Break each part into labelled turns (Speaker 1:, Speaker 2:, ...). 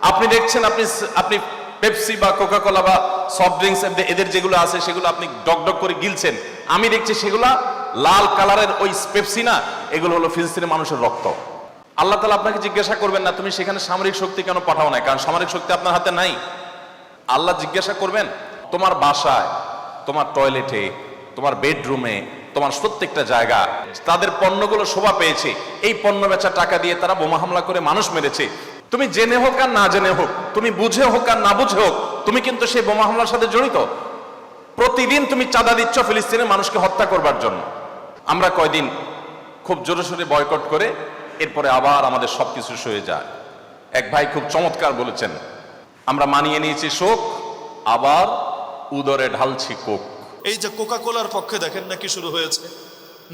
Speaker 1: আপনি দেখছেন, আপনি আপনি পেপসি বা কোকা কোলা বা সফট ড্রিঙ্কস এদের যেগুলো আছে সেগুলো আপনি ডক ডক করে গিলছেন, আমি দেখছি সেগুলা লাল কালারের ওই পেপসি না, এগুলো হলো ফিলিস্তিনের মানুষের রক্ত। আল্লাহ তাআলা আপনাকে জিজ্ঞাসা করবেন না তুমি সেখানে সামরিক শক্তি কেন পাঠাও না, কারণ সামরিক শক্তি আপনার হাতে নাই। আল্লাহ জিজ্ঞাসা করবেন তোমার বাসায়, তোমার টয়লেটে, তোমার বেডরুমে, তোমার প্রত্যেকটা জায়গা তাদের পণ্যগুলো শোভা পেয়েছে, এই পণ্য বেচার টাকা দিয়ে তারা বোমা হামলা করে মানুষ মেরেছে। তুমি জেনে হোক আর না জেনে হোক, তুমি বুঝে হোক আর না বুঝে হোক, তুমি কিন্তু সেই বোমা হামলার সাথে জড়িত। প্রতিদিন তুমি চাঁদা দিচ্ছ ফিলিস্তিনের মানুষকে হত্যা করবার জন্য। আমরা কয়দিন খুব জোরে সোরে বয়কট করে এরপরে আবার আমাদের সবকিছু সয়ে যায়। এক ভাই খুব চমৎকার বলেছেন, আমরা মানিয়ে নিয়েছি শোক, আবার উদরে ঢালছি কোক।
Speaker 2: এই যে কোকা কোলার পক্ষে দেখেন না কি শুরু হয়েছে,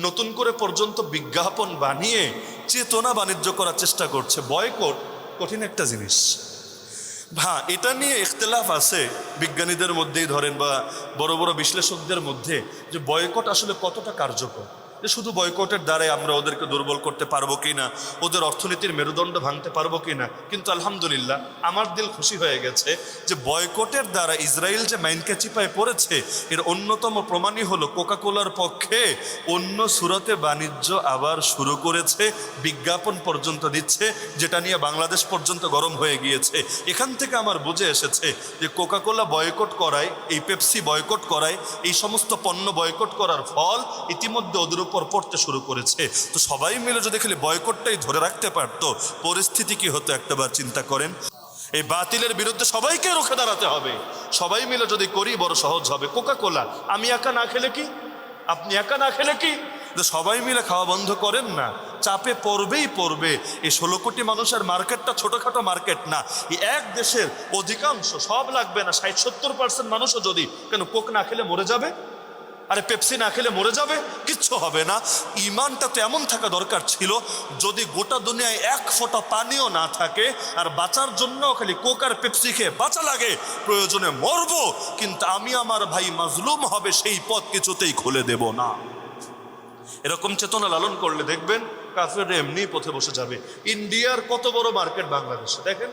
Speaker 2: নতুন করে পর্যন্ত বিজ্ঞাপন বানিয়ে চেতনা বাণিজ্য করার চেষ্টা করছে। বয়কট কঠিন একটা জিনিস। হ্যাঁ, এটা নিয়ে ইখতিলাফ আছে বিজ্ঞানীদের মধ্যেই ধরেন বা বড় বড় বিশ্লেষকদের মধ্যে, যে বয়কট আসলে কতটা কার্যকর, যে শুধু বয়কটের দ্বারাই আমরা ওদেরকে দুর্বল করতে পারবো কিনা, ওদের অর্থনীতির মেরুদণ্ড ভাঙতে পারবো কিনা। কিন্তু আলহামদুলিল্লাহ আমার দিল খুশি হয়ে গেছে যে বয়কটের দ্বারা ইসরায়েল যে মাইনকে চিপায় পড়েছে, এর অন্যতম প্রমাণই হলো কোকা কোলার পক্ষে অন্য সুরতে বাণিজ্য আবার শুরু করেছে, বিজ্ঞাপন পর্যন্ত দিচ্ছে, যেটা নিয়ে বাংলাদেশ পর্যন্ত গরম হয়ে গিয়েছে। এখান থেকে আমার বুঝে এসেছে যে কোকা কোলা বয়কট করায়, এই পেপসি বয়কট করায়, এই সমস্ত পণ্য বয়কট করার ফল ইতিমধ্যে ওদের উপর পড়তে শুরু করেছে। তো সবাই মিলে যদি খালি বয়কটটাই ধরে রাখতে পারতো, পরিস্থিতি কি হতো একটাবার চিন্তা করেন। এই বাতিলের বিরুদ্ধে সবাইকে রুখে দাঁড়াতে হবে, সবাই মিলে যদি করি বড় সহজ হবে। কোকা কোলা আমি একা না খেলে কি, আপনি একা না খেলে কি, সবাই মিলে খাওয়া বন্ধ করেন না, চাপে পড়বেই পড়বে। এই 16 কোটি মানুষের মার্কেটটা ছোটখাটো মার্কেট না। এই এক দেশের অধিকাংশ, সব লাগবে না, 60-70% মানুষও যদি কেন কোক না খেলে মরে যাবে, আরে পেপসি না খেলে মরে যাবে, কিচ্ছু হবে না। ইমানটা তো এমন থাকা দরকার ছিল, যদি গোটা দুনিয়ায় এক ফোঁটা পানিও না থাকে আর বাঁচার জন্য খালি কোক আর পেপসি খেয়ে বাঁচা লাগে, প্রয়োজনে মরবো, কিন্তু আমি আমার ভাই মাজলুম হবে সেই পথ কিছুতেই খুলে দেব না। এরকম চেতনা লালন করলে দেখবেন কাফেররা এমনি পথে বসে যাবে। ইন্ডিয়ার কত বড় মার্কেট বাংলাদেশে, দেখেন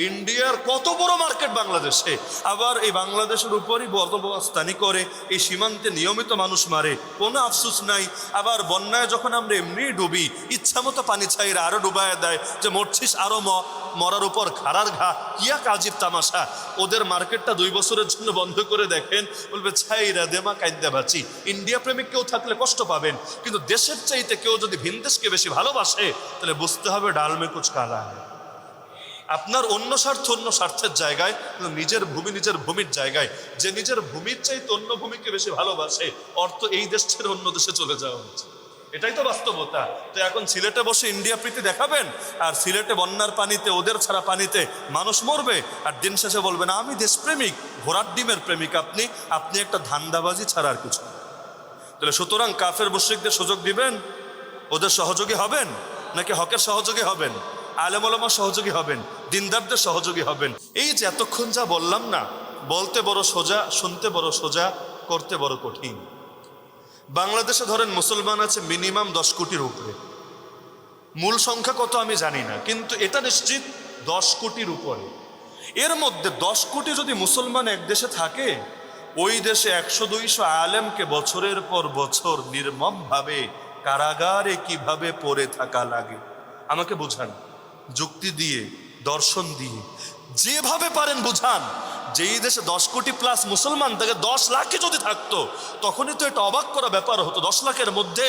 Speaker 2: ইন্ডিয়ার কত বড় মার্কেট বাংলাদেশে, আবার এই বাংলাদেশের উপরই বরদবস্তানি করে, এই সীমান্তে নিয়মিত মানুষ মারে, কোনো আফসোস নাই। আবার বন্যায় যখন আমরা এমনি ডুবি, ইচ্ছা মতো পানি ছাইরা আরো ডুবায় দেয়, যে মরছিস আরো মরার উপর খাড়ার ঘা, কি এক আজীব তামাশা। ওদের মার্কেটটা 2 বছরের জন্য বন্ধ করে দেখেন, বলবে ছাইরা দেমা কাইন্দা বাঁচি। ইন্ডিয়া প্রেমিক কেউ থাকলে কষ্ট পাবেন, কিন্তু দেশের চাইতে কেউ যদি ভিন দেশকে বেশি ভালোবাসে, তাহলে বুঝতে হবে ডাল মে কুছ কালা है। আপনার অন্য স্বার্থ অন্য স্বার্থের জায়গায়, নিজের ভূমি নিজের ভূমির জায়গায়। যে নিজের ভূমির চাইতে অন্য ভূমিকে বেশি ভালোবাসে, অর্থ এই দেশ ছেড়ে অন্য দেশে চলে যাওয়া হচ্ছে, এটাই তো বাস্তবতা। তো এখন সিলেটে বসে ইন্ডিয়া প্রীতি দেখাবেন, আর সিলেটে বন্যার পানিতে, ওদের ছাড়া পানিতে মানুষ মরবে, আর দিন শেষে বলবেন আমি দেশপ্রেমিক। ঘোড়ার ডিমের প্রেমিক আপনি, আপনি একটা ধান্দাবাজি ছাড়া আর কিছু। তাহলে সুতরাং কাফের মুশরিকদের সুযোগ দিবেন, ওদের সহযোগী হবেন, নাকি হকের সহযোগী হবেন, আলেম ওলামার সহযোগী হবেন, দিনদারদের সহযোগী হবেন? এই যে এতক্ষণ যা বললাম না, বলতে বড় সোজা, শুনতে বড় সোজা, করতে বড় কঠিন। বাংলাদেশে ধরেন মুসলমান আছে মিনিমাম 10 কোটির উপরে, মূল সংখ্যা কত আমি জানি না, কিন্তু এটা নিশ্চিত 10 কোটির উপরে। এর মধ্যে 10 কোটি যদি মুসলমান এক দেশে থাকে, ওই দেশে 100-200 আলেমকে বছরের পর বছর নির্মমভাবে কারাগারে কিভাবে পড়ে থাকা লাগে আমাকে বুঝান, যুক্তি দিয়ে, দর্শন দিয়ে, যেভাবে পারেন বুঝান। যেই দেশে 10 কোটি প্লাস মুসলমান থাকে, 10 লাখে যদি থাকতো, তখনই তো এটা অবাক করা ব্যাপার হতো। 10 লাখের মধ্যে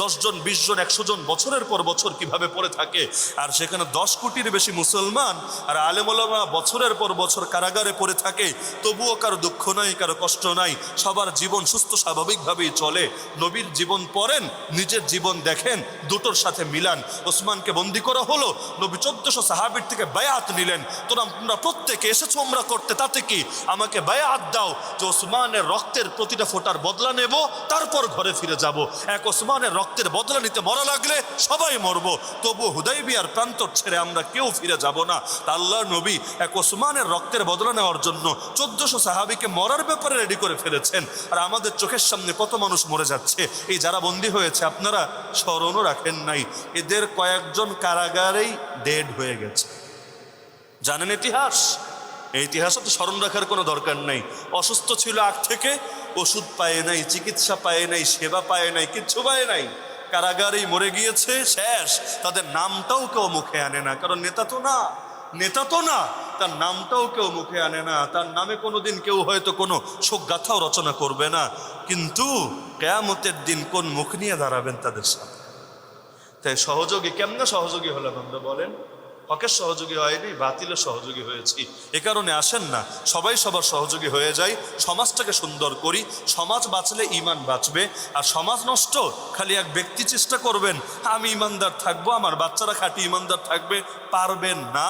Speaker 2: 10 জন, 20 জন, 100 জন বছরের পর বছর কিভাবে পড়ে থাকে, আর সেখানে 10 কোটির বেশি মুসলমান আর আলেম ওলামা বছরের পর বছর কারাগারে পড়ে থাকে, তবুও কারো দুঃখ নাই, কারো কষ্ট নাই, সবার জীবন সুস্থ স্বাভাবিকভাবেই চলে। নবীর জীবন পড়েন, নিজের জীবন দেখেন, দুটোর সাথে মিলান। ওসমানকে বন্দী করা হলো, নবী 1400 সাহাবীর থেকে বায়াত নিলেন, তোমরা প্রত্যেকে এসেছো ওমরা করতে, তাতে কি আমাকে বায়াত দাও যে ওসমানের রক্তের প্রতিটা ফোঁটার বদলা নেব, তারপর ঘরে ফিরে যাব। এক ওসমানের রক্তের বদলা নিতে মরা লাগলে সবাই মরব, তবু হুদাইবিয়ার প্রান্তর ছেড়ে আমরা কেউ ফিরে যাব না। তা আল্লাহর নবী এক ওসমানের রক্তের বদলা নেওয়ার জন্য 1400 সাহাবীকে মরার ব্যাপারে রেডি করে ফেলেছেন, আর আমাদের চোখের সামনে কত মানুষ মরে যাচ্ছে। এই যারা বন্দী হয়েছে আপনারা স্মরণও রাখেন নাই, এদের কয়েকজন কারাগারেই ডেড হয়ে গেছে। জানেন ইতিহাস? এই ইতিহাসও তো স্মরণ রাখার কোনো দরকার নেই। অসুস্থ ছিল আগ থেকে, ওষুধ পায় নাই, চিকিৎসা পায় নাই, সেবা পায় নাই, কিচ্ছু পায় নাই, কারাগারেই মরে গিয়েছে, শেষ। তাদের নামটাও কেউ মুখে আনে না, কারণ নেতা তো না, নেতা তো না, তার নামটাও কেউ মুখে আনে না। তার নামে কোনোদিন কেউ হয়তো কোনো শোকগাথাও রচনা করবে না, কিন্তু কিয়ামতের দিন কোন মুখ নিয়ে দাঁড়াবেন তাদের সামনে? তাই সহযোগী কেমনে সহযোগী হলাম আমরা বলেন? হকের সহযোগী হয়নি, বাতিলের সহযোগী হয়েছি। এ কারণে আসেন না সবাই সবার সহযোগী হয়ে যাই, সমাজটাকে সুন্দর করি। সমাজ বাঁচলে ঈমান বাঁচবে। আর সমাজ নষ্ট খালি এক ব্যক্তি চেষ্টা করবেন আমি ঈমানদার থাকবো, আমার বাচ্চারা খাঁটি ঈমানদার থাকবে, পারবেন না।